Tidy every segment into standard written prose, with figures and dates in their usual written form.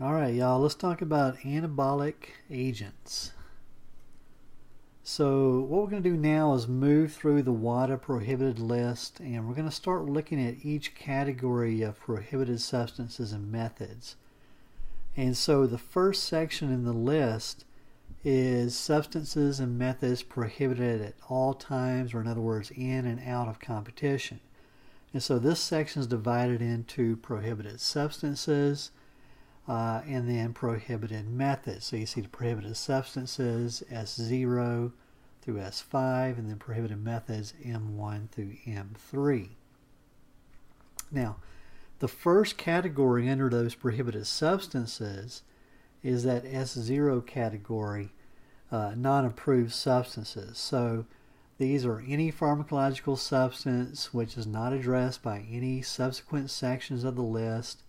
All right, y'all, let's talk about anabolic agents. So what we're going to do now is move through the WADA prohibited list, and we're going to start looking at each category of prohibited substances and methods. And so the first section in the list is substances and methods prohibited at all times, or in other words, in and out of competition. And so this section is divided into prohibited substances, and then prohibited methods. So you see the prohibited substances S0 through S5, and then prohibited methods M1 through M3. Now, the first category under those prohibited substances is that S0 category, non-approved substances. So these are any pharmacological substance which is not addressed by any subsequent sections of the list,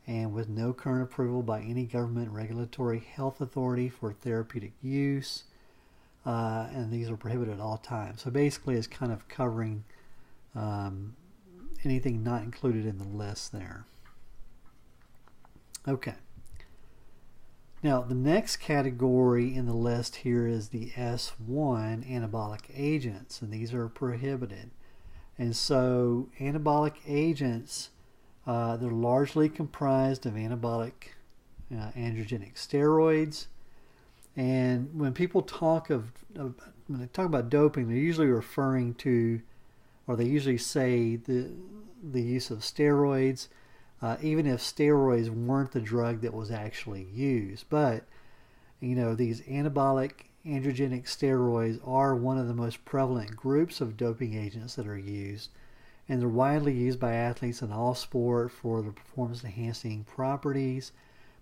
and with no current approval by any government regulatory health authority for therapeutic use, and these are prohibited at all times. So basically it's kind of covering anything not included in the list there. Okay. Now the next category in the list here is the S1 anabolic agents, and these are prohibited. And so anabolic agents, they're largely comprised of anabolic androgenic steroids. And when people talk when they talk about doping, they're usually referring to, or they usually say the use of steroids, even if steroids weren't the drug that was actually used. But these anabolic androgenic steroids are one of the most prevalent groups of doping agents that are used. And they're widely used by athletes in all sport for their performance-enhancing properties,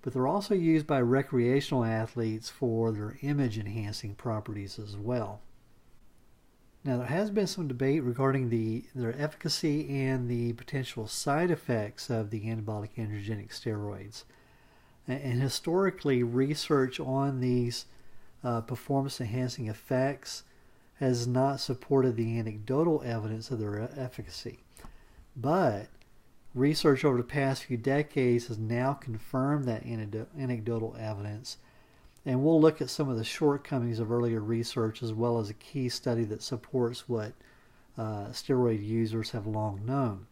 but they're also used by recreational athletes for their image-enhancing properties as well. Now, there has been some debate regarding their efficacy and the potential side effects of the anabolic androgenic steroids. And historically, research on these performance-enhancing effects has not supported the anecdotal evidence of their efficacy. But research over the past few decades has now confirmed that anecdotal evidence, and we'll look at some of the shortcomings of earlier research as well as a key study that supports what steroid users have long known.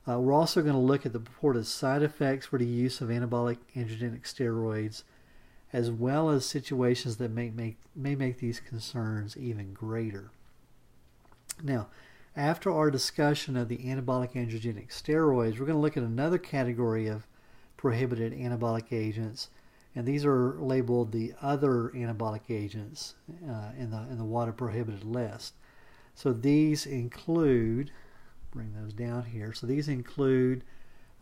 We're also going to look at the purported side effects for the use of anabolic androgenic steroids, as well as situations that may make these concerns even greater. Now, after our discussion of the anabolic androgenic steroids, we're going to look at another category of prohibited anabolic agents, and these are labeled the other anabolic agents in the WADA prohibited list. So these include, bring those down here, so these include,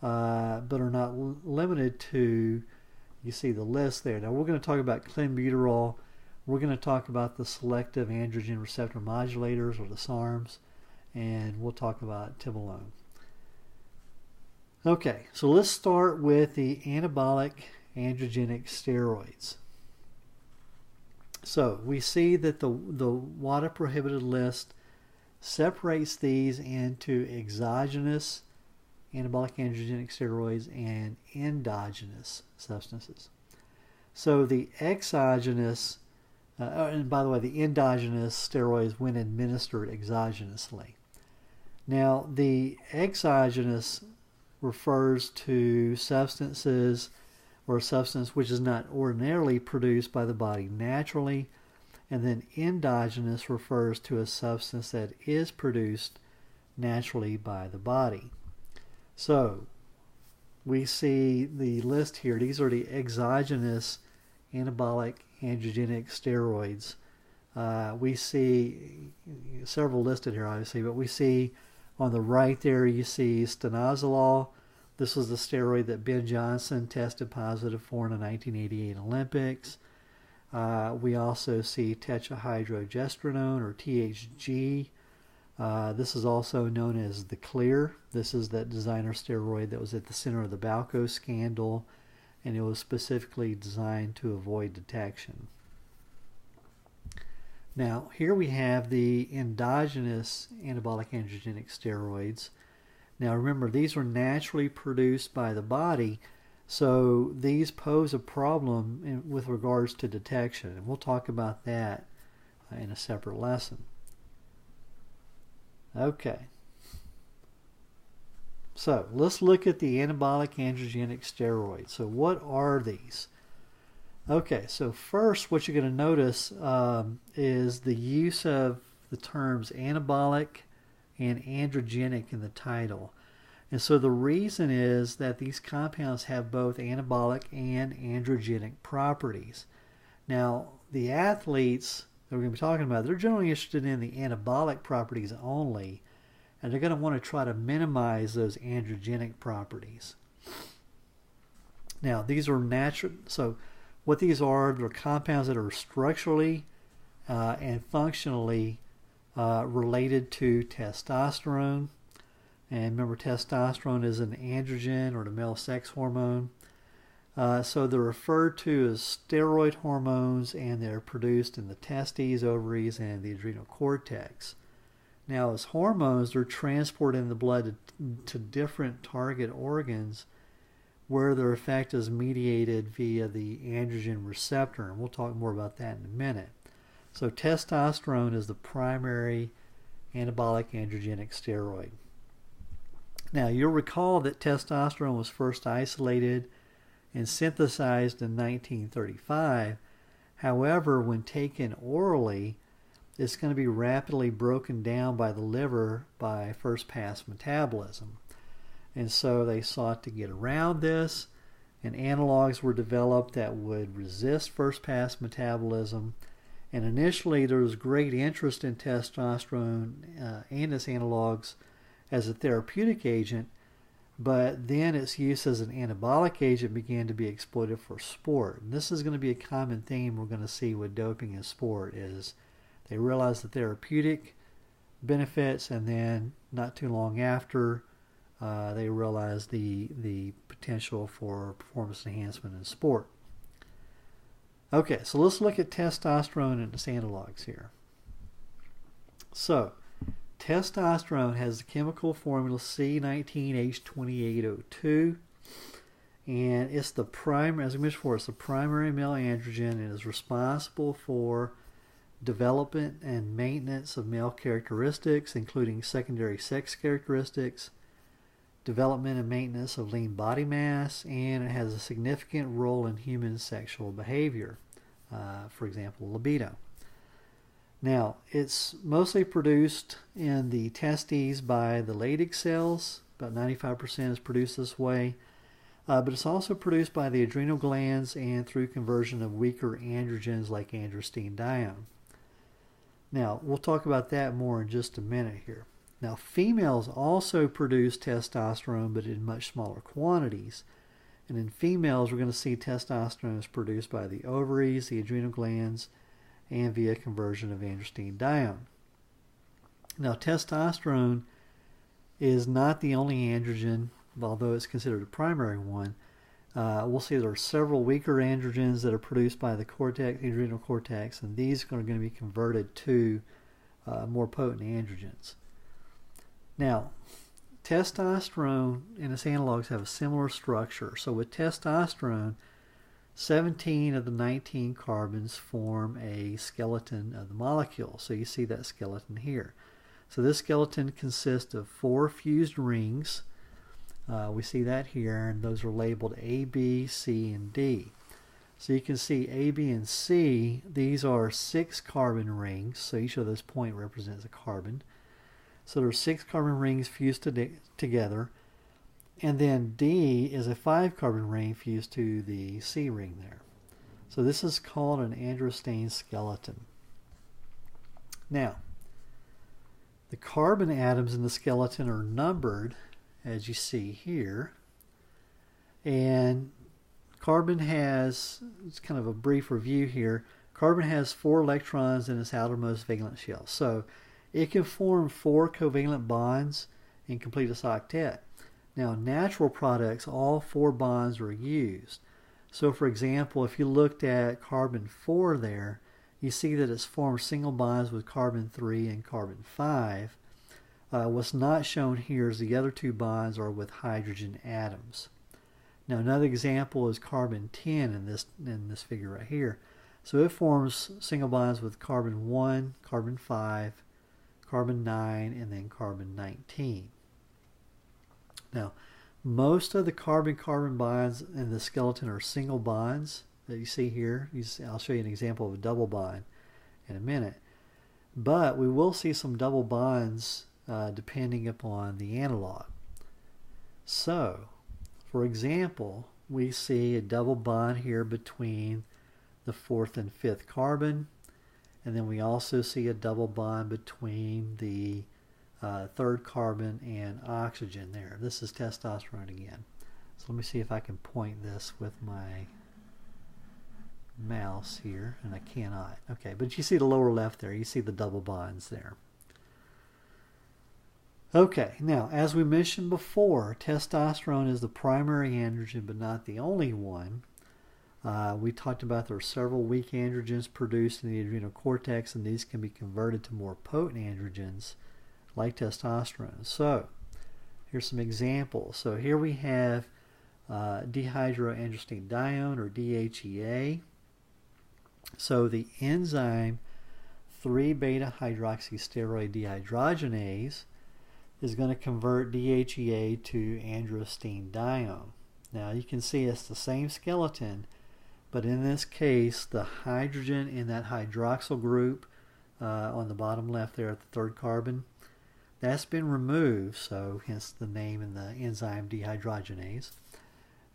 but are not limited to, you see the list there. Now we're going to talk about clenbuterol. We're going to talk about the selective androgen receptor modulators, or the SARMs, and we'll talk about tibolone. Okay, so let's start with the anabolic androgenic steroids. So we see that the WADA prohibited list separates these into exogenous anabolic androgenic steroids and endogenous substances. So the exogenous, and by the way, the endogenous steroids when administered exogenously. Now the exogenous refers to substances or a substance which is not ordinarily produced by the body naturally, and then endogenous refers to a substance that is produced naturally by the body. So we see the list here. These are the exogenous anabolic androgenic steroids. We see several listed here, obviously, but we see on the right there, you see stanozolol. This was the steroid that Ben Johnson tested positive for in the 1988 Olympics. We also see tetrahydrogestrinone, or THG. This is also known as the Clear. This is that designer steroid that was at the center of the Balco scandal, and it was specifically designed to avoid detection. Now, here we have the endogenous anabolic androgenic steroids. Now remember, these are naturally produced by the body, So these pose a problem with regards to detection, and we'll talk about that in a separate lesson. Okay. So let's look at the anabolic androgenic steroids. So what are these? Okay, so first what you're going to notice is the use of the terms anabolic and androgenic in the title. And so the reason is that these compounds have both anabolic and androgenic properties. Now, the athletes that we're going to be talking about, they're generally interested in the anabolic properties only, and they're going to want to try to minimize those androgenic properties. Now, these are natural, so what these are, they're compounds that are structurally and functionally related to testosterone. And remember, testosterone is an androgen or the male sex hormone. So they're referred to as steroid hormones, and they're produced in the testes, ovaries, and the adrenal cortex. Now, as hormones, they're transported in the blood to different target organs where their effect is mediated via the androgen receptor, and we'll talk more about that in a minute. So testosterone is the primary anabolic androgenic steroid. Now, you'll recall that testosterone was first isolated and synthesized in 1935. However, when taken orally, it's going to be rapidly broken down by the liver by first-pass metabolism. And so they sought to get around this, and analogs were developed that would resist first-pass metabolism. And initially, there was great interest in testosterone and its analogs as a therapeutic agent, but then its use as an anabolic agent began to be exploited for sport. And this is going to be a common theme we're going to see with doping in sport, is they realize the therapeutic benefits, and then not too long after, they realize the potential for performance enhancement in sport. Okay, so let's look at testosterone and its analogs here. So, testosterone has the chemical formula C19H28O2, and it's the primary, as we mentioned before, it's the primary male androgen, and is responsible for development and maintenance of male characteristics, including secondary sex characteristics, development and maintenance of lean body mass, and it has a significant role in human sexual behavior, for example, libido. Now, it's mostly produced in the testes by the Leydig cells. About 95% is produced this way. But it's also produced by the adrenal glands and through conversion of weaker androgens like androstenedione. Now, we'll talk about that more in just a minute here. Now, females also produce testosterone, but in much smaller quantities. And in females, we're going to see testosterone is produced by the ovaries, the adrenal glands, and via conversion of androstenedione. Now, testosterone is not the only androgen, although it's considered a primary one. We'll see there are several weaker androgens that are produced by the cortex, the adrenal cortex, and these are going to be converted to more potent androgens. Now, testosterone and its analogs have a similar structure. So with testosterone, 17 of the 19 carbons form a skeleton of the molecule. So you see that skeleton here. So this skeleton consists of 4 fused rings. We see that here, and those are labeled A, B, C, and D. So you can see A, B, and C, these are 6 carbon rings. So each of those points represents a carbon. So there are 6 carbon rings fused together. And then D is a 5 carbon ring fused to the C ring there. So this is called an androstane skeleton. Now, the carbon atoms in the skeleton are numbered, as you see here. And carbon has, it's kind of a brief review here, carbon has 4 electrons in its outermost valence shell. So it can form 4 covalent bonds and complete a octet. Now, in natural products, all 4 bonds are used. So, for example, if you looked at carbon 4 there, you see that it's formed single bonds with carbon 3 and carbon 5. What's not shown here is the other 2 bonds are with hydrogen atoms. Now another example is carbon 10 in this figure right here. So it forms single bonds with carbon 1, carbon 5, carbon 9, and then carbon 19. Now, most of the carbon-carbon bonds in the skeleton are single bonds that you see here. I'll show you an example of a double bond in a minute. But we will see some double bonds depending upon the analog. So, for example, we see a double bond here between the 4th and 5th carbon, and then we also see a double bond between the 3rd carbon and oxygen there. This is testosterone again. So let me see if I can point this with my mouse here, and I cannot. Okay, but you see the lower left there, you see the double bonds there. Okay, now as we mentioned before, testosterone is the primary androgen but not the only one. We talked about there are several weak androgens produced in the adrenal cortex, and these can be converted to more potent androgens like testosterone. So here's some examples. So here we have dihydroandrostenedione, or DHEA. So the enzyme 3-beta-hydroxysteroid dehydrogenase is going to convert DHEA to androstenedione. Now you can see it's the same skeleton, but in this case the hydrogen in that hydroxyl group on the bottom left there at the 3rd carbon, that's been removed, so hence the name in the enzyme dehydrogenase.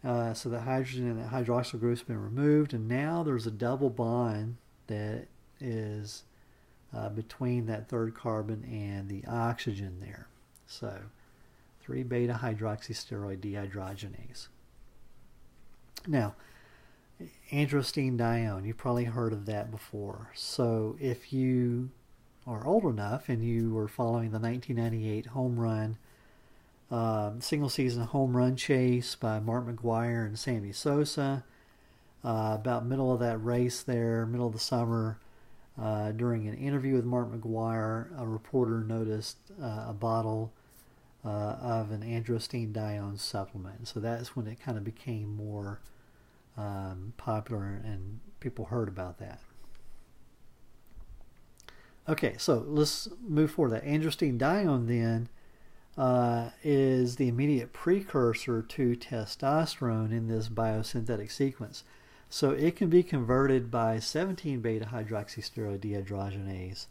So the hydrogen in the hydroxyl group has been removed, and now there's a double bond that is between that 3rd carbon and the oxygen there. So 3-beta-hydroxysteroid dehydrogenase. Now, androstenedione, you've probably heard of that before. So if you are old enough and you were following the 1998 home run, single season home run chase by Mark McGwire and Sammy Sosa, about middle of that race there, middle of the summer, during an interview with Mark McGwire, a reporter noticed a bottle of an androstenedione supplement. So that's when it kind of became more popular and people heard about that. Okay, so let's move forward. That androstenedione then is the immediate precursor to testosterone in this biosynthetic sequence. So it can be converted by 17-beta-hydroxysteroid dehydrogenase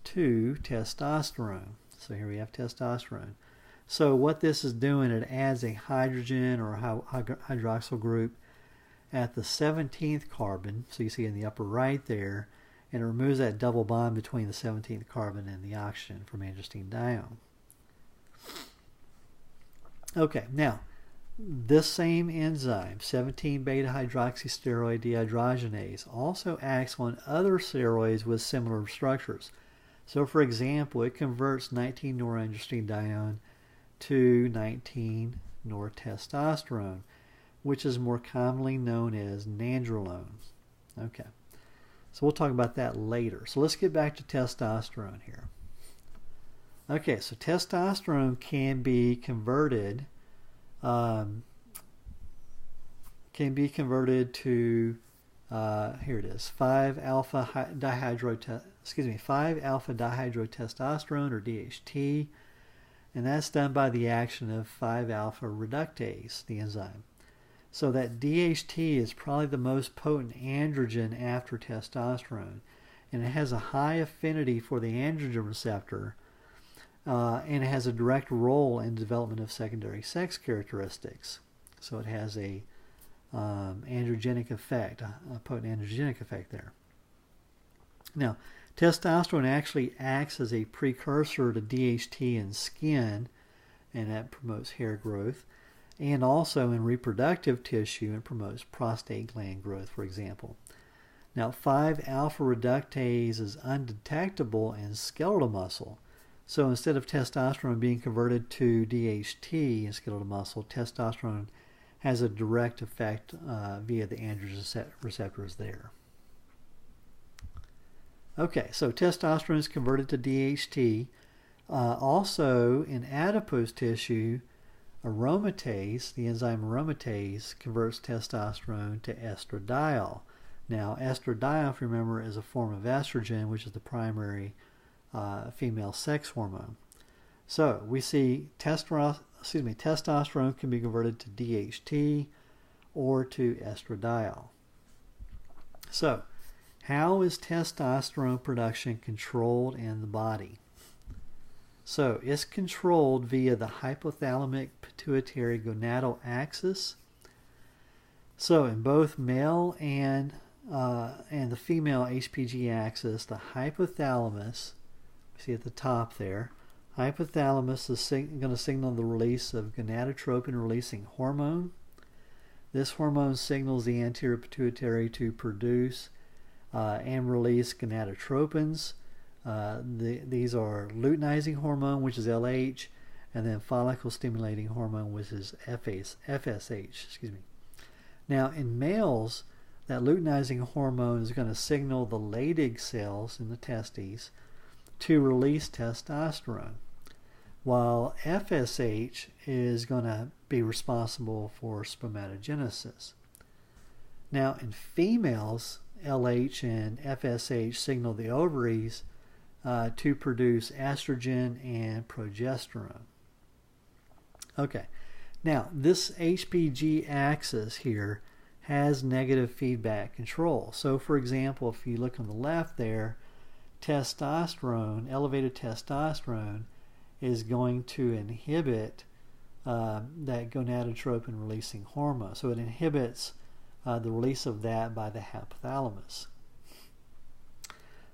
to testosterone. So here we have testosterone. So what this is doing, it adds a hydrogen or a hydroxyl group at the 17th carbon, so you see in the upper right there, and it removes that double bond between the 17th carbon and the oxygen from androstenedione. Okay, now this same enzyme, 17-beta-hydroxysteroid dehydrogenase, also acts on other steroids with similar structures. So for example, it converts 19-norandrostenedione to 19-nortestosterone, which is more commonly known as nandrolone. Okay, so we'll talk about that later. So let's get back to testosterone here. Okay, so testosterone can be converted to here it is, 5-alpha dihydrotestosterone, or DHT, and that's done by the action of 5-alpha reductase, the enzyme. So that DHT is probably the most potent androgen after testosterone, and it has a high affinity for the androgen receptor, and it has a direct role in development of secondary sex characteristics. So it has a androgenic effect, a potent androgenic effect there. Now, testosterone actually acts as a precursor to DHT in skin, and that promotes hair growth, and also in reproductive tissue and promotes prostate gland growth, for example. Now, 5-alpha reductase is undetectable in skeletal muscle. So instead of testosterone being converted to DHT in skeletal muscle, testosterone has a direct effect via the androgen receptors there. Okay, so testosterone is converted to DHT. Also, in adipose tissue, aromatase, the enzyme aromatase, converts testosterone to estradiol. Now, estradiol, if you remember, is a form of estrogen, which is the primary female sex hormone. So we see testosterone can be converted to DHT or to estradiol. So, how is testosterone production controlled in the body? So, it's controlled via the hypothalamic pituitary gonadal axis. So, in both male and the female HPG axis, the hypothalamus, see at the top there, hypothalamus is going to signal the release of gonadotropin-releasing hormone. This hormone signals the anterior pituitary to produce and release gonadotropins. These are luteinizing hormone, which is LH, and then follicle-stimulating hormone, which is FSH. Now, in males, that luteinizing hormone is going to signal the Leydig cells in the testes to release testosterone, while FSH is going to be responsible for spermatogenesis. Now, in females, LH and FSH signal the ovaries to produce estrogen and progesterone. Okay, now this HPG axis here has negative feedback control. So, for example, if you look on the left there, testosterone, elevated testosterone, is going to inhibit that gonadotropin releasing hormone. So it inhibits the release of that by the hypothalamus.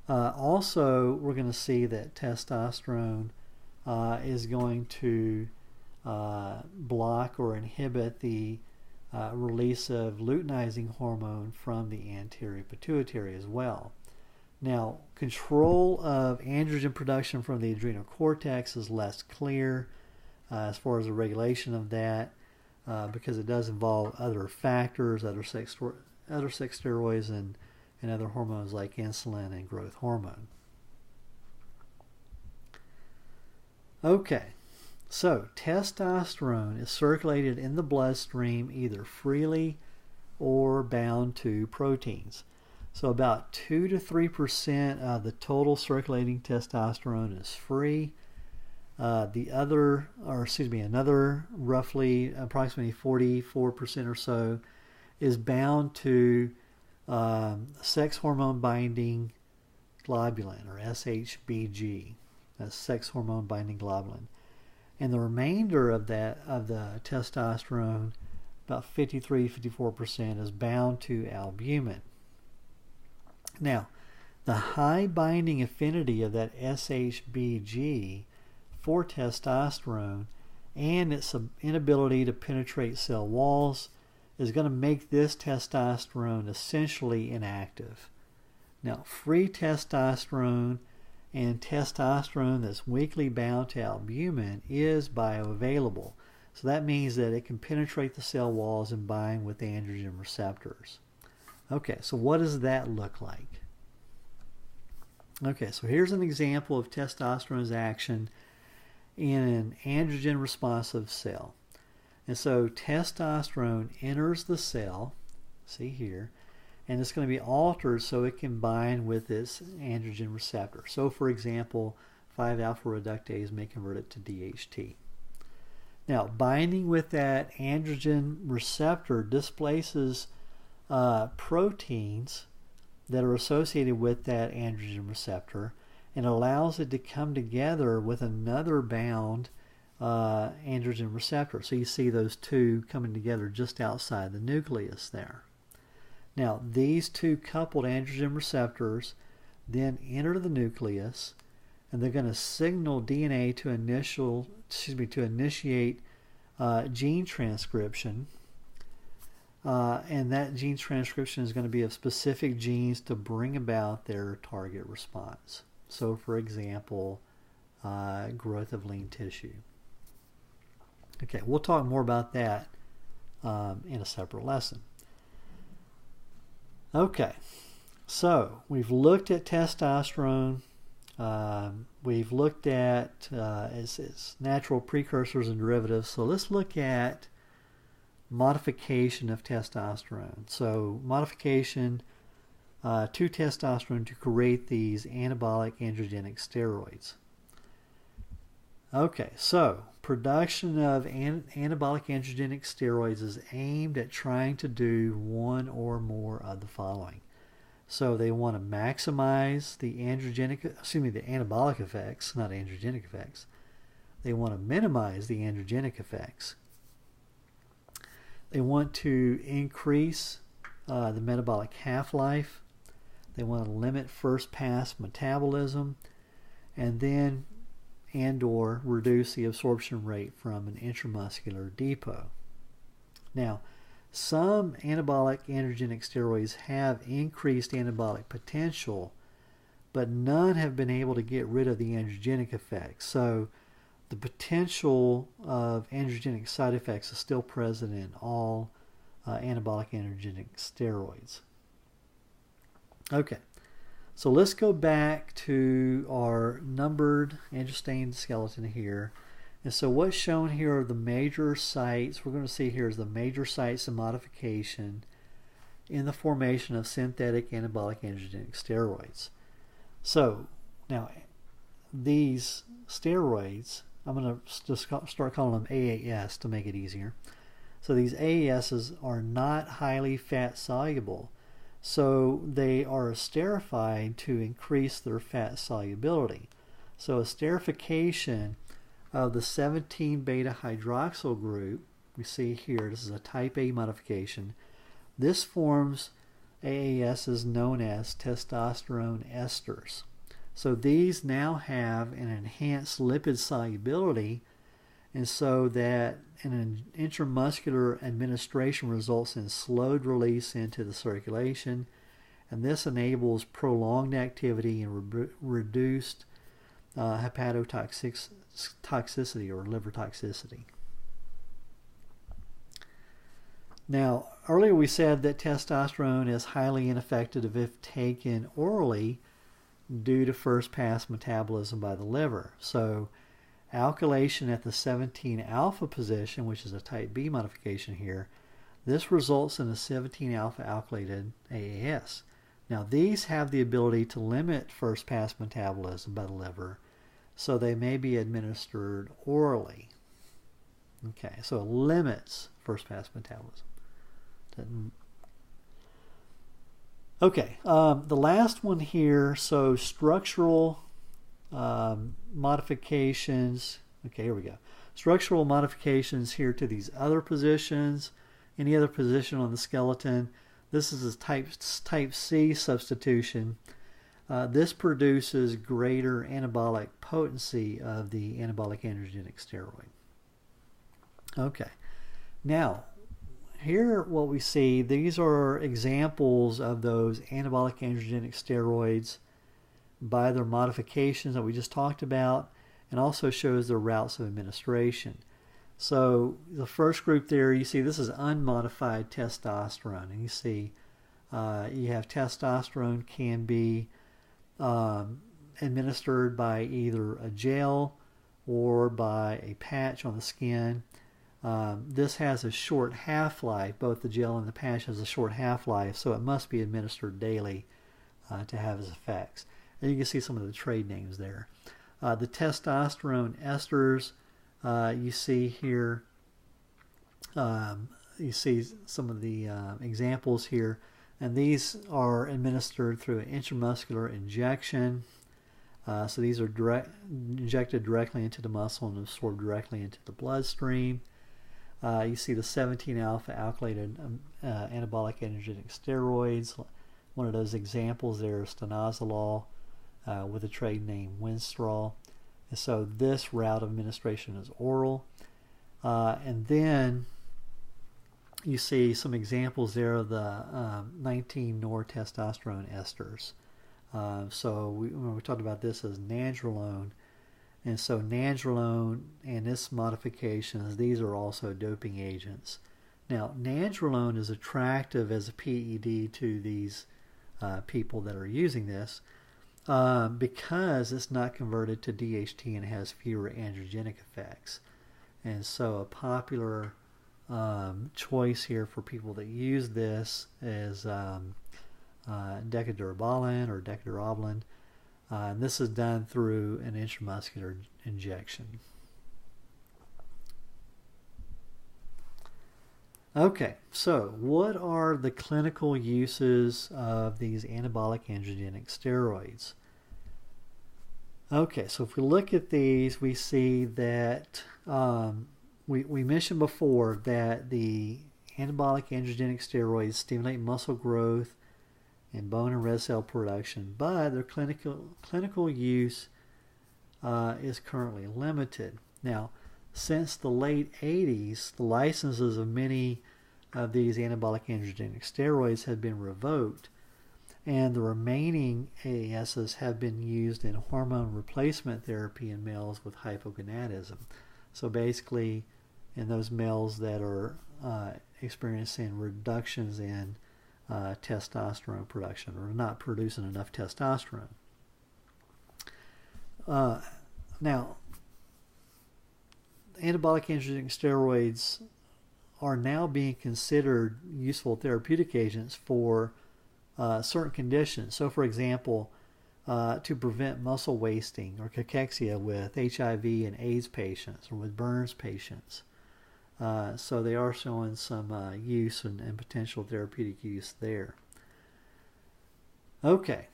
Also, we're going to see that testosterone is going to block or inhibit the release of luteinizing hormone from the anterior pituitary as well. Now, control of androgen production from the adrenal cortex is less clear as far as the regulation of that because it does involve other factors, other sex steroids, and other hormones like insulin and growth hormone. Okay, so testosterone is circulated in the bloodstream either freely or bound to proteins. So about 2 to 3% of the total circulating testosterone is free. Another roughly approximately 44% or so is bound to sex hormone binding globulin, or SHBG. That's sex hormone binding globulin. And the remainder of the testosterone, about 53-54%, is bound to albumin. Now, the high binding affinity of that SHBG for testosterone and its inability to penetrate cell walls is going to make this testosterone essentially inactive. Now, free testosterone and testosterone that's weakly bound to albumin is bioavailable. So that means that it can penetrate the cell walls and bind with androgen receptors. Okay, so what does that look like? Okay, so here's an example of testosterone's action in an androgen responsive cell. And so testosterone enters the cell, see here, and it's going to be altered so it can bind with this androgen receptor. So, for example, 5-alpha reductase may convert it to DHT. Now, binding with that androgen receptor displaces proteins that are associated with that androgen receptor and allows it to come together with another bound androgen receptor. So you see those two coming together just outside the nucleus there. Now, these two coupled androgen receptors then enter the nucleus, and they're going to signal DNA to initiate gene transcription. And that gene transcription is going to be of specific genes to bring about their target response. So, for example, growth of lean tissue. Okay, we'll talk more about that in a separate lesson. Okay, so we've looked at testosterone, We've looked at as natural precursors and derivatives. So let's look at modification of testosterone. So modification to testosterone to create these anabolic androgenic steroids. Okay, so production of anabolic androgenic steroids is aimed at trying to do one or more of the following. So they want to maximize the anabolic effects, not androgenic effects. They want to minimize the androgenic effects. They want to increase the metabolic half-life. They want to limit first-pass metabolism, and then or reduce the absorption rate from an intramuscular depot. Now, some anabolic androgenic steroids have increased anabolic potential, but none have been able to get rid of the androgenic effects. So the potential of androgenic side effects is still present in all anabolic androgenic steroids. Okay, so let's go back to our numbered androstened skeleton here. And so what's shown here are the major sites. We're going to see here is the major sites of modification in the formation of synthetic anabolic androgenic steroids. So now these steroids, I'm going to just start calling them AAS to make it easier. So these AASs are not highly fat soluble. So they are esterified to increase their fat solubility. So esterification of the 17-beta hydroxyl group, we see here, this is a type A modification. This forms AASs known as testosterone esters. So these now have an enhanced lipid solubility, and so that an intramuscular administration results in slowed release into the circulation, and this enables prolonged activity and reduced hepatotoxicity or liver toxicity. Now, earlier we said that testosterone is highly ineffective if taken orally due to first-pass metabolism by the liver. So alkylation at the 17-alpha position, which is a type B modification here, this results in a 17-alpha alkylated AAS. Now these have the ability to limit first-pass metabolism by the liver, so they may be administered orally. Okay, so it limits first-pass metabolism. Okay, the last one here, so structural modifications. Okay, here we go. Structural modifications here to these other positions, any other position on the skeleton. This is a type C substitution. This produces greater anabolic potency of the anabolic androgenic steroid. Okay, now here what we see, these are examples of those anabolic androgenic steroids by their modifications that we just talked about, and also shows their routes of administration. So the first group there, you see this is unmodified testosterone, and you see you have testosterone can be administered by either a gel or by a patch on the skin. This has a short half-life. Both the gel and the patch has a short half-life, so it must be administered daily to have its effects. And you can see some of the trade names there. The testosterone esters, you see here, you see some of the examples here, and these are administered through an intramuscular injection. So these are injected directly into the muscle and absorbed directly into the bloodstream. You see the 17-alpha alkylated anabolic androgenic steroids. One of those examples there is stanozolol with a trade name Winstrol. And so this route of administration is oral. And then you see some examples there of the 19-nortestosterone esters. So when we talked about this as nandrolone, and so nandrolone and its modifications, these are also doping agents. Now, nandrolone is attractive as a PED to these people that are using this. because it's not converted to DHT and has fewer androgenic effects. And so a popular choice here for people that use this is decadurabolin or decadurabolin. And this is done through an intramuscular injection. Okay, so what are the clinical uses of these anabolic androgenic steroids? Okay, so if we look at these, we see that we mentioned before that the anabolic androgenic steroids stimulate muscle growth and bone and red cell production, but their clinical use is currently limited. Now, since the late 80s, the licenses of many of these anabolic androgenic steroids have been revoked, and the remaining AASs have been used in hormone replacement therapy in males with hypogonadism. So basically, in those males that are experiencing reductions in testosterone production or not producing enough testosterone. Now, anabolic androgenic steroids are now being considered useful therapeutic agents for certain conditions. So, for example, to prevent muscle wasting or cachexia with HIV and AIDS patients or with burns patients. So they are showing some use and potential therapeutic use there. Okay,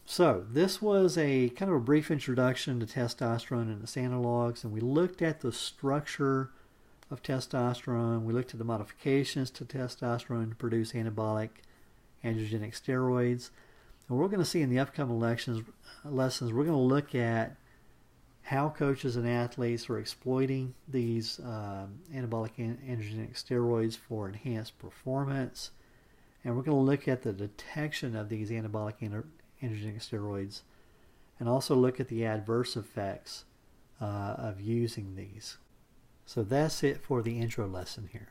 so this was a kind of a brief introduction to testosterone and its analogs, and we looked at the structure of testosterone. We looked at the modifications to testosterone to produce anabolic androgenic steroids. And we're going to see in the upcoming lessons, we're going to look at how coaches and athletes are exploiting these anabolic androgenic steroids for enhanced performance. And we're going to look at the detection of these anabolic androgenic steroids and also look at the adverse effects of using these. So that's it for the intro lesson here.